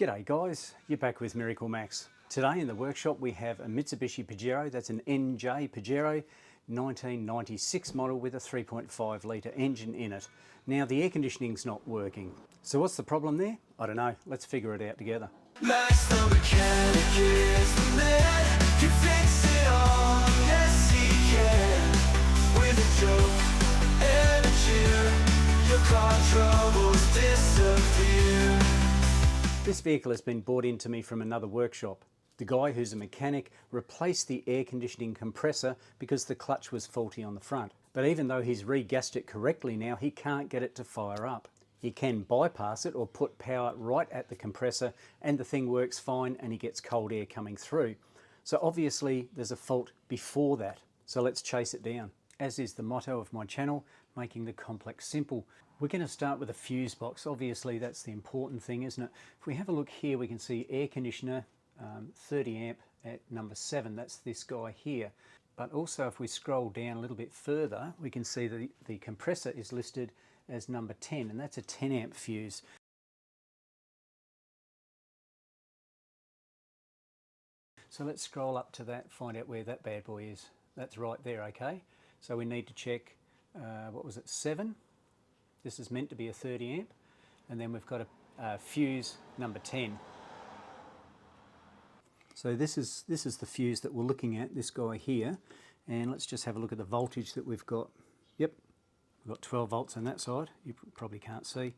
G'day guys, you're back with MiracleMAX. Today in the workshop we have a Mitsubishi Pajero, that's an NJ Pajero, 1996 model with a 3.5 litre engine in it. Now the air conditioning's not working. So what's the problem there? I don't know, let's figure it out together. Max the mechanic is the man who fix it all, yes he can. With a joke and a cheer, your car troubles disappear. This vehicle has been brought into me from another workshop. The guy, who's a mechanic, replaced the air conditioning compressor because the clutch was faulty on the front. But even though he's re-gassed it correctly now, he can't get it to fire up. He can bypass it or put power right at the compressor and the thing works fine and he gets cold air coming through. So obviously there's a fault before that. So let's chase it down. As is the motto of my channel, making the complex simple. We're going to start with a fuse box. Obviously that's the important thing, isn't it? If we have a look here, we can see air conditioner 30 amp at number 7. That's this guy here. But also if we scroll down a little bit further, we can see that the compressor is listed as number 10, and that's a 10 amp fuse. So let's scroll up to that, find out where that bad boy is. That's right there, okay? So we need to check, what was it, 7? This is meant to be a 30 amp, and then we've got a fuse number 10. So this is the fuse that we're looking at, this guy here, and let's just have a look at the voltage that we've got. Yep, we've got 12 volts on that side, you probably can't see.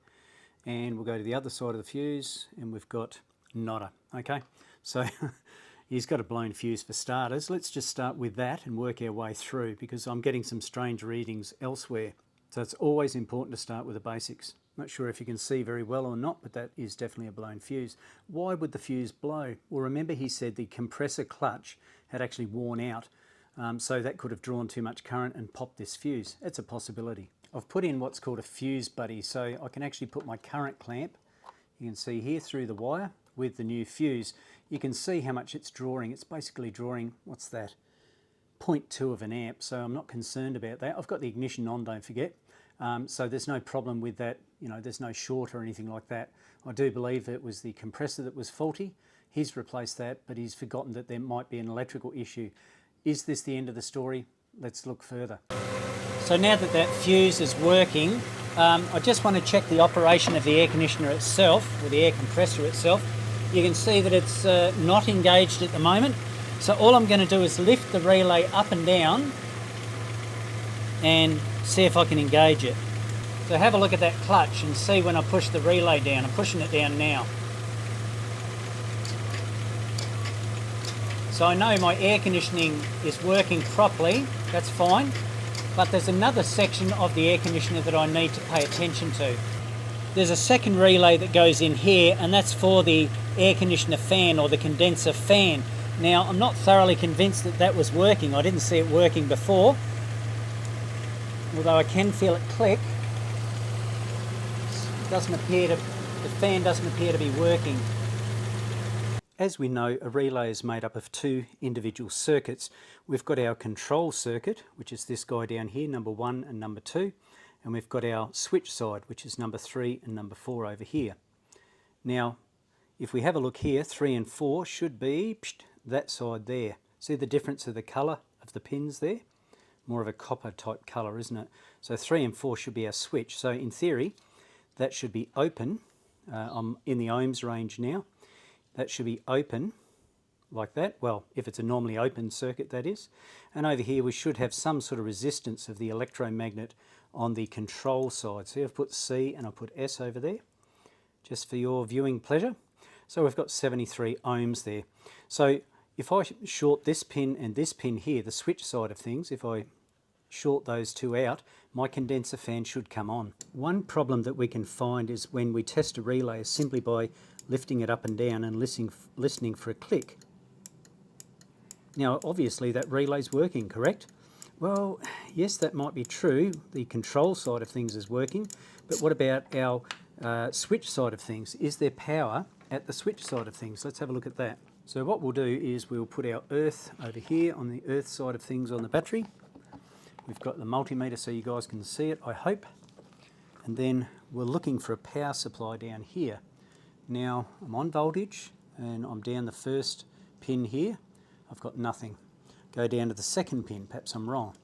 And we'll go to the other side of the fuse, and we've got nada, okay? So he's got a blown fuse for starters. Let's just start with that and work our way through, because I'm getting some strange readings elsewhere. So it's always important to start with the basics. Not sure if you can see very well or not, but that is definitely a blown fuse. Why would the fuse blow? Well, remember he said the compressor clutch had actually worn out, so that could have drawn too much current and popped this fuse. It's a possibility. I've put in what's called a fuse buddy, so I can actually put my current clamp, you can see here through the wire with the new fuse. You can see how much it's drawing. It's basically drawing, what's that? 0.2 of an amp, so I'm not concerned about that. I've got the ignition on, don't forget. So there's no problem with that, you know, there's no short or anything like that. I do believe it was the compressor that was faulty. He's replaced that, but he's forgotten that there might be an electrical issue. Is this the end of the story? Let's look further. So now that that fuse is working, I just want to check the operation of the air conditioner itself, or the air compressor itself. You can see that it's not engaged at the moment. So all I'm going to do is lift the relay up and down and see if I can engage it. So have a look at that clutch and see when I push the relay down. I'm pushing it down now. So I know my air conditioning is working properly, that's fine, but there's another section of the air conditioner that I need to pay attention to. There's a second relay that goes in here, and that's for the air conditioner fan or the condenser fan. Now, I'm not thoroughly convinced that that was working. I didn't see it working before, although I can feel it click. The fan doesn't appear to be working. As we know, a relay is made up of two individual circuits. We've got our control circuit, which is this guy down here, number 1 and number 2, and we've got our switch side, which is number 3 and number 4 over here. Now, if we have a look here, 3 and 4 should be that side there. See the difference of the colour of the pins there? More of a copper type colour, isn't it? So 3 and 4 should be our switch. So in theory, that should be open. I'm in the ohms range now. That should be open like that. Well, if it's a normally open circuit, that is. And over here, we should have some sort of resistance of the electromagnet on the control side. So I've put C and I'll put S over there, just for your viewing pleasure. So we've got 73 ohms there. So if I short this pin and this pin here, the switch side of things, if I short those two out, my condenser fan should come on. One problem that we can find is when we test a relay is simply by lifting it up and down and listening for a click. Now obviously that relay's working, correct? Well, yes, that might be true. The control side of things is working, but what about our switch side of things? Is there power at the switch side of things? Let's have a look at that. So what we'll do is we'll put our earth over here on the earth side of things on the battery. We've got the multimeter so you guys can see it, I hope. And then we're looking for a power supply down here. Now I'm on voltage and I'm down the first pin here. I've got nothing. Go down to the second pin, perhaps I'm wrong.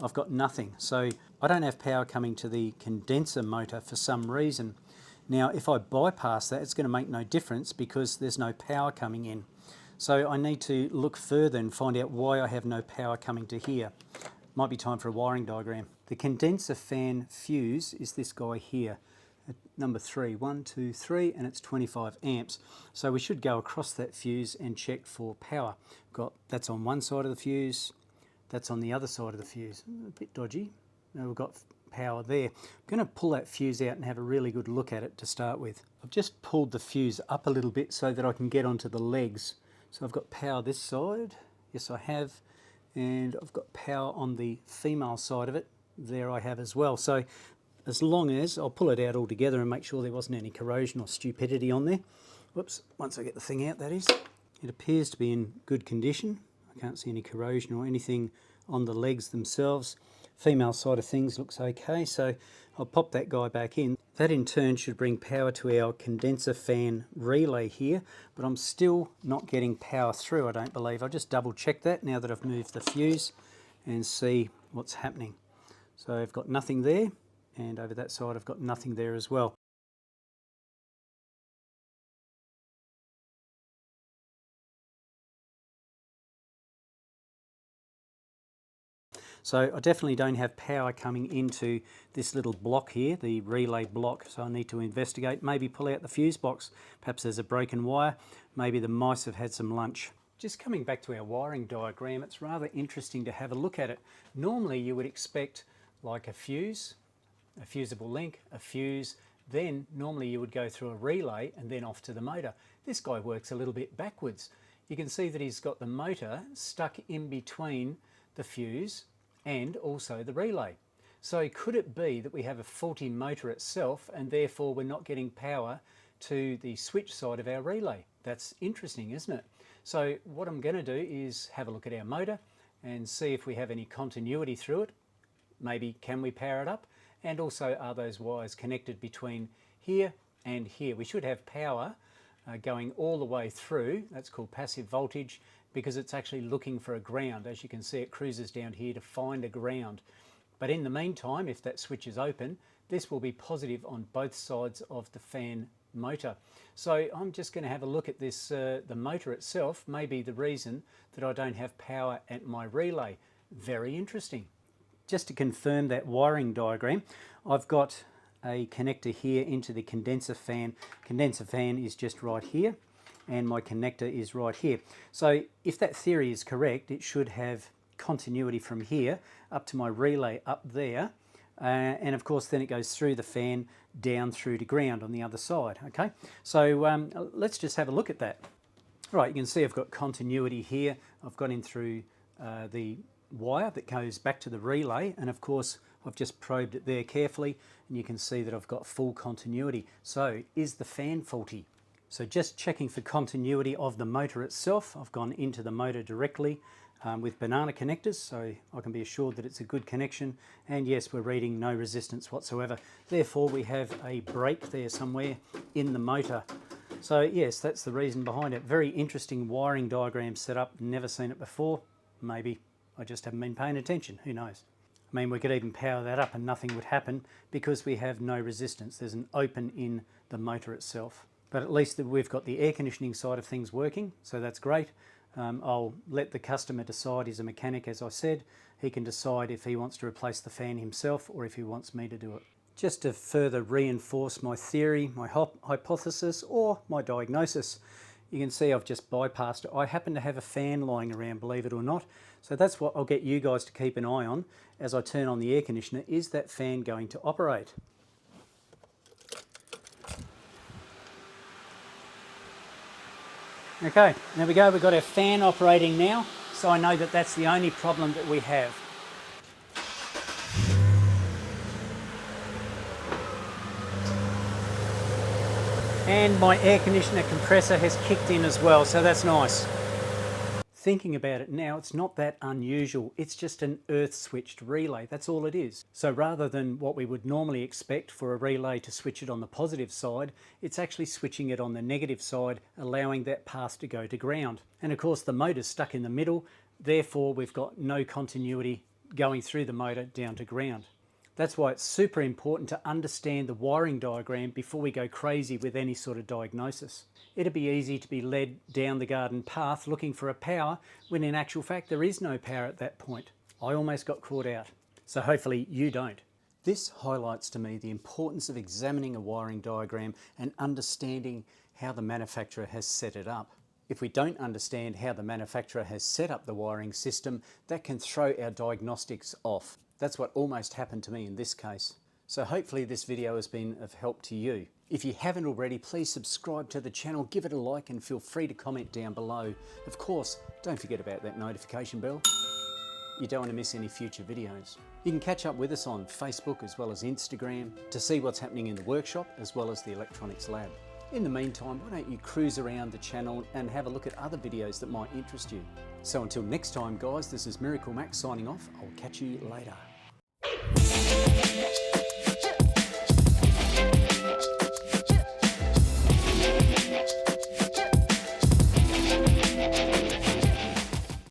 I've got nothing. So I don't have power coming to the condenser motor for some reason. Now if I bypass that, it's going to make no difference because there's no power coming in. So I need to look further and find out why I have no power coming to here. Might be time for a wiring diagram. The condenser fan fuse is this guy here, at number 3, 1, 2, 3, and it's 25 amps. So we should go across that fuse and check for power. That's on one side of the fuse, that's on the other side of the fuse. A bit dodgy. Now we've got power there. I'm going to pull that fuse out and have a really good look at it to start with. I've just pulled the fuse up a little bit so that I can get onto the legs. So I've got power this side, yes I have, and I've got power on the female side of it, there I have as well. So as long as, I'll pull it out all together and make sure there wasn't any corrosion or stupidity on there. Whoops, once I get the thing out that is. It appears to be in good condition. I can't see any corrosion or anything on the legs themselves. Female side of things looks okay, so I'll pop that guy back in. That in turn should bring power to our condenser fan relay here, but I'm still not getting power through, I don't believe. I'll just double check that now that I've moved the fuse and see what's happening. So I've got nothing there, and over that side I've got nothing there as well. So I definitely don't have power coming into this little block here, the relay block, so I need to investigate, maybe pull out the fuse box. Perhaps there's a broken wire, maybe the mice have had some lunch. Just coming back to our wiring diagram, it's rather interesting to have a look at it. Normally you would expect like a fuse, a fusible link, a fuse, then normally you would go through a relay and then off to the motor. This guy works a little bit backwards. You can see that he's got the motor stuck in between the fuse and also the relay. So could it be that we have a faulty motor itself and therefore we're not getting power to the switch side of our relay? That's interesting, isn't it? So what I'm going to do is have a look at our motor and see if we have any continuity through it. Maybe can we power it up? And also are those wires connected between here and here? We should have power going all the way through. That's called passive voltage, because it's actually looking for a ground. As you can see, it cruises down here to find a ground. But in the meantime, if that switch is open, this will be positive on both sides of the fan motor. So I'm just going to have a look at this, the motor itself, maybe the reason that I don't have power at my relay. Very interesting. Just to confirm that wiring diagram, I've got a connector here into the condenser fan. Condenser fan is just right here, and my connector is right here. So if that theory is correct, it should have continuity from here up to my relay up there, and of course then it goes through the fan down through to ground on the other side. Okay, so let's just have a look at that. Right, you can see I've got continuity here. I've got in through the wire that goes back to the relay, and of course I've just probed it there carefully, and you can see that I've got full continuity. So is the fan faulty? So just checking for continuity of the motor itself, I've gone into the motor directly with banana connectors, so I can be assured that it's a good connection, and yes, we're reading no resistance whatsoever. Therefore we have a break there somewhere in the motor. So yes, that's the reason behind it. Very interesting wiring diagram set up, never seen it before. Maybe I just haven't been paying attention, who knows. I mean, we could even power that up and nothing would happen because we have no resistance. There's an open in the motor itself. But at least we've got the air conditioning side of things working, so that's great. I'll let the customer decide. He's a mechanic, as I said. He can decide if he wants to replace the fan himself or if he wants me to do it. Just to further reinforce my theory, my hypothesis, or my diagnosis, you can see I've just bypassed it. I happen to have a fan lying around, believe it or not. So that's what I'll get you guys to keep an eye on as I turn on the air conditioner. Is that fan going to operate? Okay, there we go. We've got our fan operating now, so I know that that's the only problem that we have. And my air conditioner compressor has kicked in as well, so that's nice. thinking about it now, it's not that unusual. It's just an earth switched relay. That's all it is. So rather than what we would normally expect for a relay to switch it on the positive side, it's actually switching it on the negative side, allowing that path to go to ground. And of course the motor's stuck in the middle, therefore we've got no continuity going through the motor down to ground. That's why it's super important to understand the wiring diagram before we go crazy with any sort of diagnosis. It'd be easy to be led down the garden path looking for a power when in actual fact there is no power at that point. I almost got caught out, so hopefully you don't. This highlights to me the importance of examining a wiring diagram and understanding how the manufacturer has set it up. If we don't understand how the manufacturer has set up the wiring system, that can throw our diagnostics off. That's what almost happened to me in this case. So hopefully this video has been of help to you. If you haven't already, please subscribe to the channel, give it a like and feel free to comment down below. Of course, don't forget about that notification bell. You don't want to miss any future videos. You can catch up with us on Facebook as well as Instagram to see what's happening in the workshop as well as the electronics lab. In the meantime, why don't you cruise around the channel and have a look at other videos that might interest you. So until next time guys, this is MiracleMAX signing off. I'll catch you later.